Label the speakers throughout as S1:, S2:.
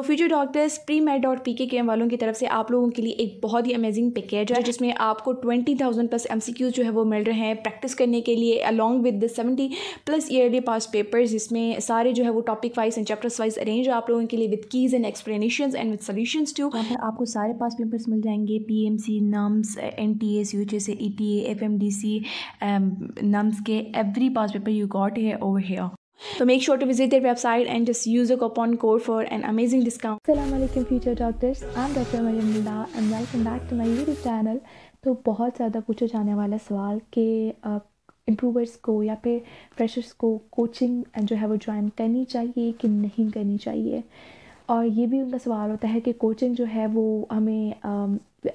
S1: Future doctors pre made और PKKM वालों की तरफ से आप लोगों के लिए एक बहुत ही अमेजिंग पैकेज है जिसमें आपको 20,000 प्लस MCQs जो है वो मिल रहे हैं प्रैक्टिस करने के लिए along with the 70 plus yearly past papers, जिसमें सारे जो है वो topic wise and chapters wise arrange आप लोगों के लिए with keys and explanations and with solutions too. वहाँ पर आपको सारे पास पेपर्स मिल जाएंगे, PMC, NUMS, NTS, UHS, ETA, FMDC, NUMS के every past paper you got है over here. So make sure to visit their website and just use the coupon code for an amazing discount.
S2: Assalamualaikum future doctors, I'm Dr. Mariam Nida and welcome back to my YouTube channel. तो बहुत ज़्यादा पूछा जाने वाला सवाल कि improvers को या फिर फ्रेशर्स को कोचिंग जो है वो ज्वाइन करनी चाहिए कि नहीं करनी चाहिए, और ये भी उनका सवाल होता है कि कोचिंग जो है वो हमें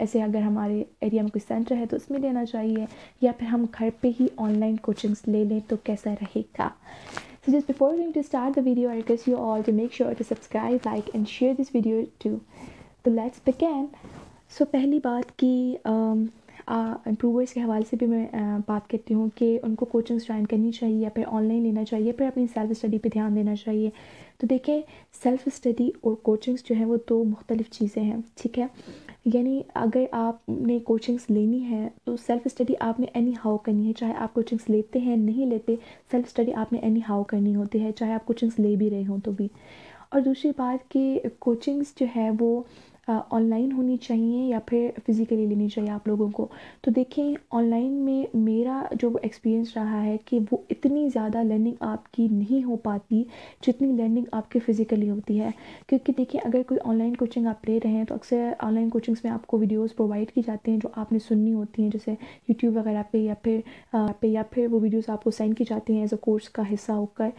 S2: ऐसे अगर हमारे एरिया में कोई सेंटर है तो उसमें लेना चाहिए या फिर हम घर पे ही ऑनलाइन कोचिंग्स ले लें तो कैसा रहेगा. So just before going to start the video, I request you all to make sure to subscribe, like and share this video too. So let's begin. So पहली बात कि इम्प्रूवर्स के हवाले से भी मैं बात करती हूँ कि उनको कोचिंग्स ज्वाइन करनी चाहिए या फिर ऑनलाइन लेना चाहिए, फिर अपनी सेल्फ़ स्टडी पे ध्यान देना चाहिए. तो देखें, सेल्फ़ स्टडी और कोचिंग्स जो हैं वो दो मुख्तलिफ़ चीज़ें हैं, ठीक है. यानी अगर आपने कोचिंग्स लेनी है तो सेल्फ़ स्टडी आपने एनी हाउ करनी है, चाहे आप कोचिंग्स लेते हैं नहीं लेते, सेल्फ़ स्टडी आपने एनी हाउ करनी होती है, चाहे आप कोचिंग्स ले भी रहे हों तो भी. और दूसरी बात कि कोचिंग्स जो है वो ऑनलाइन होनी चाहिए या फिर फ़िज़िकली लेनी चाहिए आप लोगों को. तो देखें, ऑनलाइन में मेरा जो एक्सपीरियंस रहा है कि वो इतनी ज़्यादा लर्निंग आपकी नहीं हो पाती जितनी लर्निंग आपकी फ़िज़िकली होती है. क्योंकि देखिए, अगर कोई ऑनलाइन कोचिंग आप ले रहे हैं तो अक्सर ऑनलाइन कोचिंग्स में आपको वीडियोस प्रोवाइड की जाती हैं जो आपने सुननी होती हैं, जैसे यूट्यूब वगैरह पे या फिर वो वीडियोस आपको सेंड की जाती हैं एज अ कोर्स का हिस्सा होकर.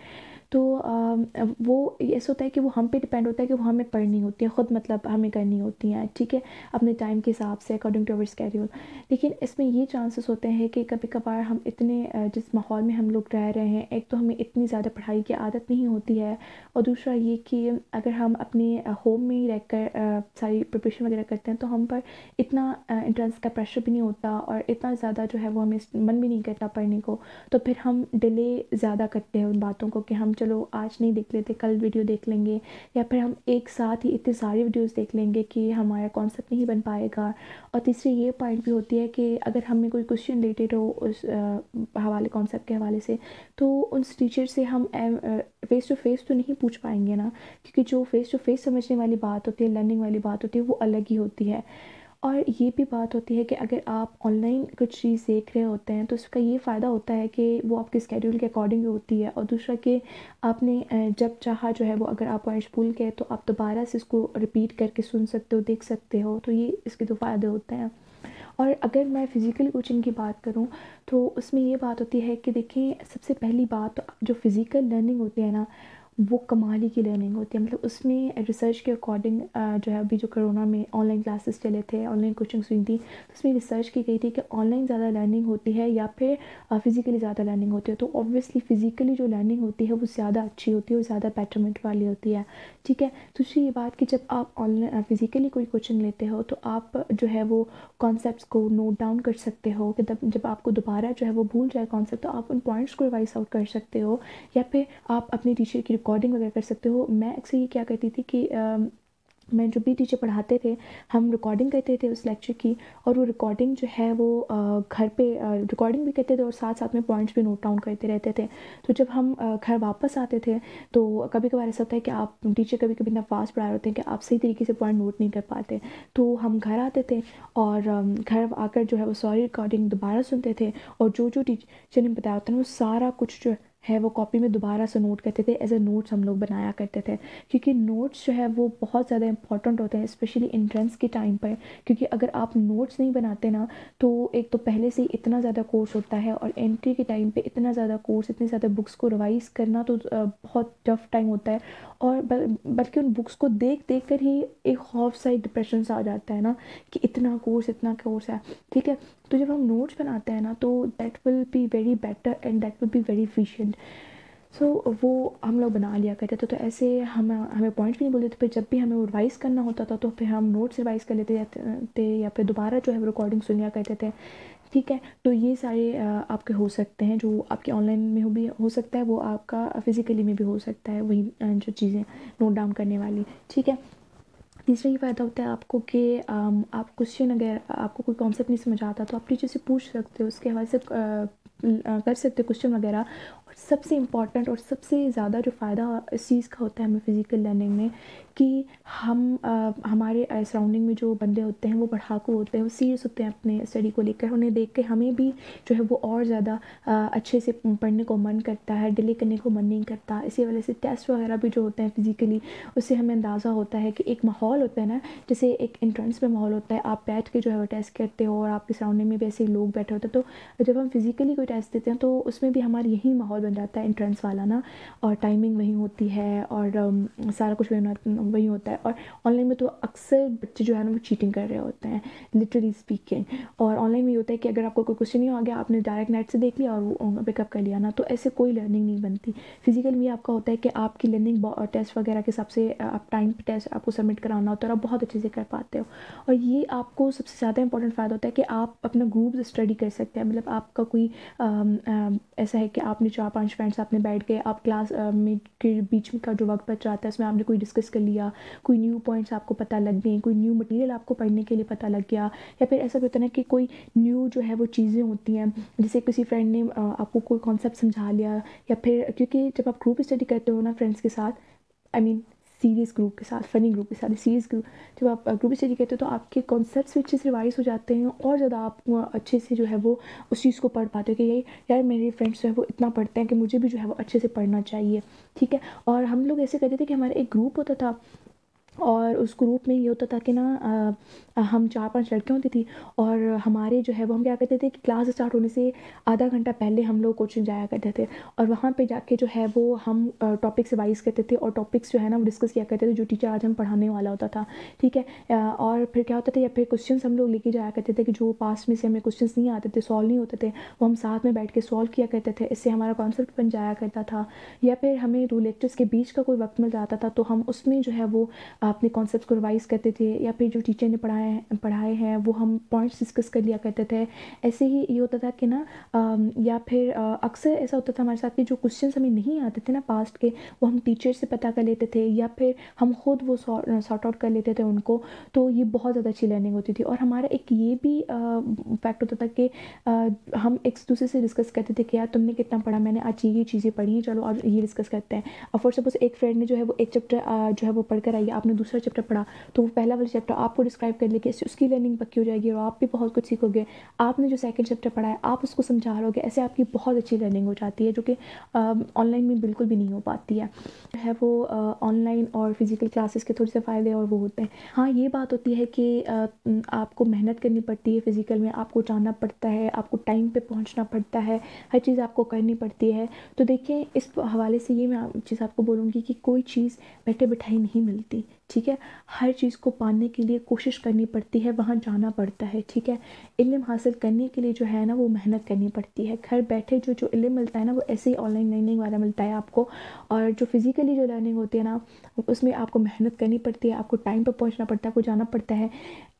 S2: तो वो ऐसा होता है कि वो हम पे डिपेंड होता है कि वो हमें पढ़नी होती है ख़ुद, मतलब हमें करनी होती हैं, ठीक है, अपने टाइम के हिसाब से अकॉर्डिंग टू अवर स्केड्यूल. लेकिन इसमें ये चांसेस होते हैं कि कभी कभार हम इतने जिस माहौल में हम लोग रह रहे हैं, एक तो हमें इतनी ज़्यादा पढ़ाई की आदत नहीं होती है, और दूसरा ये कि अगर हम अपने होम में ही रहकर सारी प्रिपरेशन वगैरह करते हैं तो हम पर इतना एंट्रेंस का प्रेशर भी नहीं होता और इतना ज़्यादा जो है वो हमें मन भी नहीं करता पढ़ने को. तो फिर हम डिले ज़्यादा करते हैं उन बातों को कि हम चलो आज नहीं देख लेते, कल वीडियो देख लेंगे, या फिर हम एक साथ ही इतनी सारी वीडियोस देख लेंगे कि हमारा कॉन्सेप्ट नहीं बन पाएगा. और तीसरी ये पॉइंट भी होती है कि अगर हमें कोई क्वेश्चन रिलेटेड हो उस हवाले कॉन्सेप्ट के हवाले से, तो उस टीचर से हम फेस टू फेस तो नहीं पूछ पाएंगे ना, क्योंकि जो फेस टू फेस समझने वाली बात होती है, लर्निंग वाली बात होती है, वो अलग ही होती है. और ये भी बात होती है कि अगर आप ऑनलाइन कुछ चीज़ देख रहे होते हैं तो उसका ये फ़ायदा होता है कि वो आपके स्केड्यूल के अकॉर्डिंग होती है, और दूसरा कि आपने जब चाहा जो है वो, अगर आप पॉइंट्स भूल गए तो आप दोबारा से इसको रिपीट करके सुन सकते हो, देख सकते हो. तो ये इसके दो फ़ायदे होते हैं. और अगर मैं फ़िज़िकल कोचिंग की बात करूं तो उसमें ये बात होती है कि देखें, सबसे पहली बात तो जो फ़िज़िकल लर्निंग होती है ना, वो कमाल की लर्निंग होती है. मतलब उसमें रिसर्च के अकॉर्डिंग जो है, अभी जो कोरोना में ऑनलाइन क्लासेस चले थे, ऑनलाइन कोचिंग्स हुई थी, तो उसमें रिसर्च की गई थी कि ऑनलाइन ज़्यादा लर्निंग होती है या फिर फ़िज़िकली ज़्यादा लर्निंग होती है. तो ऑब्वियसली फ़िज़िकली जो लर्निंग होती है वो ज़्यादा अच्छी होती है और ज़्यादा बेटरमेंट वाली होती है, ठीक है. दूसरी ये बात कि जब आप ऑनलाइन फ़िज़िकली कोई कोचिंग लेते हो तो आप जो है वो कॉन्सेप्ट्स को नोट डाउन कर सकते हो कि जब आपको दोबारा जो है वो भूल जाए कॉन्सेप्ट, तो आप उन पॉइंट्स को रिवाइज आउट कर सकते हो, या फिर आप अपने टीचर की रिकॉर्डिंग वगैरह कर सकते हो. मैं अक्सर ये क्या करती थी कि मैं जो भी टीचर पढ़ाते थे हम रिकॉर्डिंग करते थे उस लेक्चर की, और वो रिकॉर्डिंग जो है वो घर पे रिकॉर्डिंग भी करते थे और साथ साथ में पॉइंट्स भी नोट डाउन करते रहते थे. तो जब हम घर वापस आते थे तो कभी कभार ऐसा होता है कि आप टीचर कभी कभी इतना फास्ट पढ़ा रहे होते हैं कि आप सही तरीके से पॉइंट नोट नहीं कर पाते, तो हम घर आते थे और घर आकर जो है वो सारी रिकॉर्डिंग दोबारा सुनते थे, और जो जो टीचर ने बताया होता है वो सारा कुछ जो है वो कॉपी में दोबारा से नोट करते थे, एज ए नोट्स हम लोग बनाया करते थे. क्योंकि नोट्स जो है वो बहुत ज़्यादा इंपॉर्टेंट होते हैं स्पेशली एंट्रेंस के टाइम पर, क्योंकि अगर आप नोट्स नहीं बनाते ना तो एक तो पहले से ही इतना ज़्यादा कोर्स होता है, और एंट्री के टाइम पे इतना ज़्यादा कोर्स, इतनी ज़्यादा बुक्स को रिवाइज करना तो बहुत टफ टाइम होता है. और बल्कि उन बुक्स को देख देख कर ही एक खौफ सा डिप्रेशन सा आ जाता है ना कि इतना कोर्स है, ठीक है. तो जब हम नोट्स बनाते हैं ना तो that will be very better and that will be very efficient. So वो हम लोग बना लिया करते थे. तो ऐसे हमें पॉइंट्स भी नहीं बोलते थे. फिर जब भी हमें रिवाइज़ करना होता था तो फिर हम नोट्स रिवाइज़ कर लेते थे या फिर दोबारा जो है रिकॉर्डिंग सुन लिया करते थे, ठीक है. तो ये सारे आपके हो सकते हैं, जो आपके ऑनलाइन में भी हो सकता है, वो आपका फ़िज़िकली में भी हो सकता है, वही जो चीज़ें नोट डाउन करने वाली, ठीक है. तीसरा ये फ़ायदा होता है आपको कि आप क्वेश्चन अगर आपको कोई कॉन्सेप्ट नहीं समझ आता तो आप टीचर से पूछ सकते हो, उसके हवाले से कर सकते हो क्वेश्चन वगैरह। और सबसे इम्पॉर्टेंट और सबसे ज़्यादा जो फ़ायदा इस चीज़ का होता है हमें फ़िज़िकल लर्निंग में कि हम हमारे सराउंडिंग में जो बंदे होते हैं वो पढ़ाकू होते हैं, वो सीरियस होते हैं अपने स्टडी को लेकर। उन्हें देख के हमें भी जो है वो और ज़्यादा अच्छे से पढ़ने को मन करता है, डिले करने को मन नहीं करता। इसी वजह से टेस्ट वगैरह भी जो होते हैं फ़िज़िकली, उससे हमें अंदाज़ा होता है कि एक माहौल होता है ना, जैसे एक एंट्रेंस में माहौल होता है, आप बैठ के जो है वो टेस्ट करते हो और आपके सराउंडिंग में भी ऐसे लोग बैठे होते हैं। तो जब हम फिज़िकली कोई टेस्ट देते हैं तो उसमें भी हमारा यही माहौल बन जाता है एंट्रेंस वाला ना, और टाइमिंग वही होती है और सारा कुछ वही होता है। और ऑनलाइन में तो अक्सर बच्चे जो है ना वो चीटिंग कर रहे होते हैं, लिटरली स्पीकिंग। और ऑनलाइन में ये होता है कि अगर आपको कोई क्वेश्चन नहीं आ गया, आपने डायरेक्ट नेट से देख लिया और वो पिकअप कर लिया ना, तो ऐसे कोई लर्निंग नहीं बनती। फिजिकल में आपका होता है कि आपकी लर्निंग टेस्ट वगैरह के हिसाब से आप टाइम पे टेस्ट आपको सबमिट कराना होता है और आप बहुत अच्छे से कर पाते हो। और ये आपको सबसे ज़्यादा इंपॉर्टेंट फ़ायदा होता है कि आप अपना ग्रुप स्टडी कर सकते हैं। मतलब आपका कोई ऐसा है कि आपने 4-5 फ्रेंड्स आपने बैठ के आप क्लास में के बीच में का जो वक्त बच जाता है उसमें आपने कोई डिस्कस कर लिया, कोई न्यू पॉइंट्स आपको पता लग गए, कोई न्यू मटेरियल आपको पढ़ने के लिए पता लग गया, या फिर ऐसा भी होता है ना कि कोई न्यू जो है वो चीज़ें होती हैं, जैसे किसी फ्रेंड ने आपको कोई कॉन्सेप्ट समझा लिया, या फिर क्योंकि जब आप ग्रुप स्टडी करते हो ना फ्रेंड्स के साथ, आई मीन सीरियस ग्रुप के साथ, फ़नी ग्रुप के साथ, सीरियस ग्रुप, जब आप ग्रुप स्टडी करते हो तो आपके कॉन्सेप्ट्स अच्छे से रिवाइज हो जाते हैं और ज़्यादा आप अच्छे से जो है वो उस चीज़ को पढ़ पाते हो कि यही यार मेरे फ्रेंड्स जो है वो इतना पढ़ते हैं कि मुझे भी जो है वो अच्छे से पढ़ना चाहिए, ठीक है। और हम लोग ऐसे करते थे कि हमारा एक ग्रुप होता था और उस ग्रुप में ये होता था कि ना हम 4-5 लड़कियाँ होती थी और हमारे जो है वो हम क्या करते थे कि क्लास स्टार्ट होने से आधा घंटा पहले हम लोग कोचिंग जाया करते थे और वहाँ पे जाके जो है वो हम टॉपिक्स रिवाइज करते थे और टॉपिक्स जो है ना वो डिस्कस किया करते थे जो टीचर आज हम पढ़ाने वाला होता था, ठीक है। और फिर क्या होता था, या फिर क्वेश्चन हम लोग लेके जाया करते थे कि जो पास में से हमें क्वेश्चन नहीं आते थे, सॉल्व नहीं होते थे, वो हम साथ में बैठ के सॉल्व किया करते थे। इससे हमारा कॉन्सेप्ट बन जाया करता था। या फिर हमें दो लेक्चर्स के बीच का कोई वक्त मिल जाता था तो हम उसमें जो है वो अपने कॉन्सेप्ट को रिवाइज करते थे, या फिर जो टीचर ने पढ़ाए हैं वो हम पॉइंट्स डिस्कस कर लिया करते थे। ऐसे ही ये होता था कि ना या फिर अक्सर ऐसा होता था हमारे साथ कि जो क्वेश्चंस हमें नहीं आते थे ना पास्ट के, वो हम टीचर से पता कर लेते थे या फिर हम खुद वो सॉर्ट आउट कर लेते थे उनको। तो ये बहुत ज़्यादा अच्छी लर्निंग होती थी। और हमारा एक ये भी फैक्ट होता था कि हम एक दूसरे से डिस्कस करते थे कि यार तुमने कितना पढ़ा, मैंने आज ये चीज़ें पढ़ी हैं, चलो आज ये डिस्कस करते हैं। और फॉर सपोज एक फ्रेंड ने जो है वो एक चैप्टर जो है वो पढ़ कर आई, आपने दूसरा चैप्टर पढ़ा, तो वो पहला वाला चैप्टर आपको डिस्क्राइब कर लेके उसकी लर्निंग पक्की हो जाएगी और आप भी बहुत कुछ सीखोगे। आपने जो सेकंड चैप्टर पढ़ा है आप उसको समझा लोगे, ऐसे आपकी बहुत अच्छी लर्निंग हो जाती है जो कि ऑनलाइन में बिल्कुल भी नहीं हो पाती है। वो ऑनलाइन और फिजिकल क्लासेस के थोड़े से फ़ायदे और वो होते हैं। हाँ, ये बात होती है कि आपको मेहनत करनी पड़ती है, फिजिकल में आपको जाना पड़ता है, आपको टाइम पे पहुंचना पड़ता है, हर चीज़ आपको करनी पड़ती है। तो देखिए इस हवाले से ये मैं चीज़ आपको बोलूँगी कि कोई चीज़ बैठे बिठाई नहीं मिलती, ठीक है। हर चीज़ को पाने के लिए कोशिश करनी पड़ती है, वहाँ जाना पड़ता है, ठीक है। इल्म हासिल करने के लिए जो है ना वो मेहनत करनी पड़ती है। घर बैठे जो इल्म मिलता है ना वो ऐसे ही ऑनलाइन लर्निंग वाला मिलता है आपको। और जो फिज़िकली जो लर्निंग होती है ना उसमें आपको मेहनत करनी पड़ती है, आपको टाइम पर पहुँचना पड़ता है, आपको जाना पड़ता है।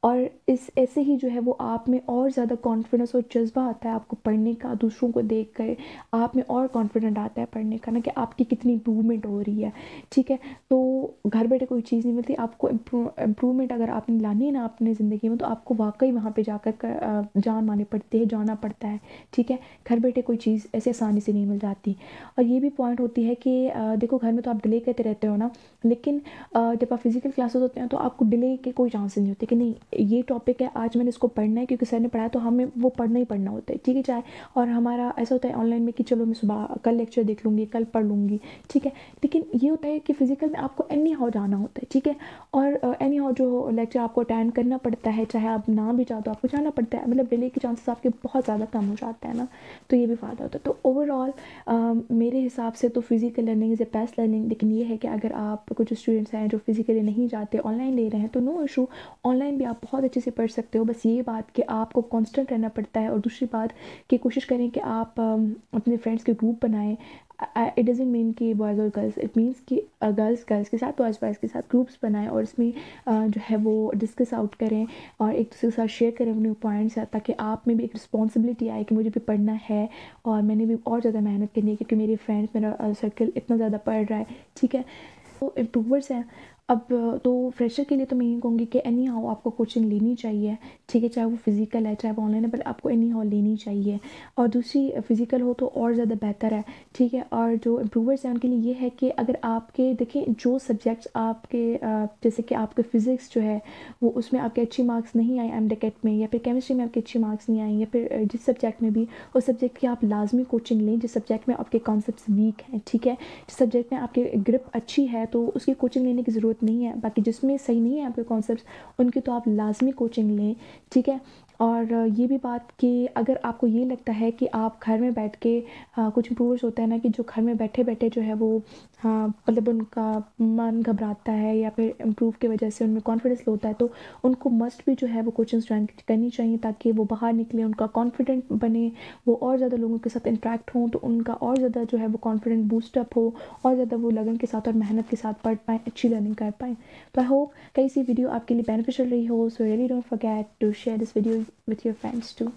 S2: और इस ऐसे ही जो है वो आप में और ज़्यादा कॉन्फिडेंस और जज्बा आता है आपको पढ़ने का, दूसरों को देख कर आप में और कॉन्फिडेंट आता है पढ़ने का ना कि आपकी कितनी इम्प्रूवमेंट हो रही है, ठीक है। तो घर बैठे कोई चीज़ नहीं मिलती आपको। इम्प्रूवमेंट अगर आपने लानी है ना अपनी ज़िंदगी में तो आपको वाकई वहाँ पे जाकर जान मारनी पड़ती है, जाना पड़ता है, ठीक है। घर बैठे कोई चीज़ ऐसे आसानी से नहीं मिल जाती। और ये भी पॉइंट होती है कि देखो घर में तो आप डिले करते रहते हो ना, लेकिन जब आप फिजिकल क्लासेस होते हैं तो आपको डिले के कोई चांस नहीं होते कि नहीं ये टॉपिक है आज मैंने इसको पढ़ना है क्योंकि सर ने पढ़ाया तो हमें वो पढ़ना ही पढ़ना होता है, ठीक है। चाहे और हमारा ऐसा होता है ऑनलाइन में कि चलो मैं सुबह कल लेक्चर देख लूँगी, कल पढ़ लूँगी, ठीक है। लेकिन ये होता है कि फिजिकल में आपको एनी हाउ जाना होता है, ठीक है। और एनी हाउ जो लेक्चर आपको अटेंड करना पड़ता है, चाहे आप ना भी चाहो तो आपको जाना पड़ता है। मतलब डिले के चांसेस आपके बहुत ज़्यादा कम हो जाते हैं ना, तो ये भी फ़ायदा होता है। तो ओवरऑल मेरे हिसाब से तो physical learning is a best learning. लेकिन ये है कि अगर आप कुछ स्टूडेंट्स हैं जो फिजिकली नहीं जाते, ऑनलाइन ले रहे हैं, तो नो इशू, ऑनलाइन भी आप बहुत अच्छे से पढ़ सकते हो। बस ये बात कि आपको कांस्टेंट रहना पड़ता है। और दूसरी बात कि कोशिश करें कि आप अपने फ्रेंड्स के ग्रुप बनाएं। इट डज़ंट मीन कि बॉयज़ और गर्ल्स, इट मीन्स कि गर्ल्स गर्ल्स के साथ, बॉयज़ के साथ ग्रुप्स बनाएं और इसमें जो है वो डिस्कस आउट करें और एक दूसरे के साथ शेयर करें अपने पॉइंट्स, ताकि आप में भी एक रिस्पॉन्सिबिलिटी आए कि मुझे भी पढ़ना है और मैंने भी और ज़्यादा मेहनत करनी है क्योंकि मेरे फ्रेंड्स, मेरा सर्कल इतना ज़्यादा पढ़ रहा है, ठीक है। तो इम्प्रूवर्स हैं अब तो फ्रेशर के लिए तो मैं ये कहूँगी कि एनी हाउ आपको कोचिंग लेनी चाहिए, ठीक है, चाहे वो फिज़िकल है चाहे वो ऑनलाइन है, पर आपको एनी हाउ लेनी चाहिए। और दूसरी फिज़िकल हो तो और ज़्यादा बेहतर है, ठीक है। और जो इम्प्रूवर्स हैं उनके लिए ये है कि अगर आपके देखें जो सब्जेक्ट्स आपके जैसे कि आपके फ़िज़िक्स जो है वो उसमें आपके अच्छी मार्क्स नहीं आए एमडेकेट में, या फिर केमिस्ट्री में आपके अच्छे मार्क्स नहीं आए, या फिर जिस सब्जेक्ट में भी, उस सब्जेक्ट की आप लाजमी कोचिंग लें जिस सब्जेक्ट में आपके कॉन्सेप्ट्स वीक हैं, ठीक है। जिस सब्जेक्ट में आपकी ग्रिप अच्छी है तो उसकी कोचिंग लेने की ज़रूरत नहीं है। बाकी जिसमें सही नहीं है आपके कॉन्सेप्ट्स उनकी तो आप लाजमी कोचिंग लें, ठीक है। और ये भी बात कि अगर आपको ये लगता है कि आप घर में बैठ के कुछ इम्प्रूवर्स होता है ना कि जो घर में बैठे बैठे जो है वो मतलब उनका मन घबराता है या फिर इम्प्रूव की वजह से उनमें कॉन्फिडेंस लो होता है, तो उनको मस्ट भी जो है वो कोचिंग ज्वाइन करनी चाहिए ताकि वो बाहर निकले, उनका कॉन्फिडेंट बने, वो और ज़्यादा लोगों के साथ इंटरेक्ट हों तो उनका और ज़्यादा जो है वो कॉन्फिडेंट बूस्टअप हो, और ज़्यादा वो लगन के साथ और मेहनत के साथ पढ़ पाएँ, अच्छी लर्निंग कर पाएँ। तो आई होप कई सी वीडियो आपके लिए बेनिफिशियल रही हो। So really don't forget to share this video with your friends too.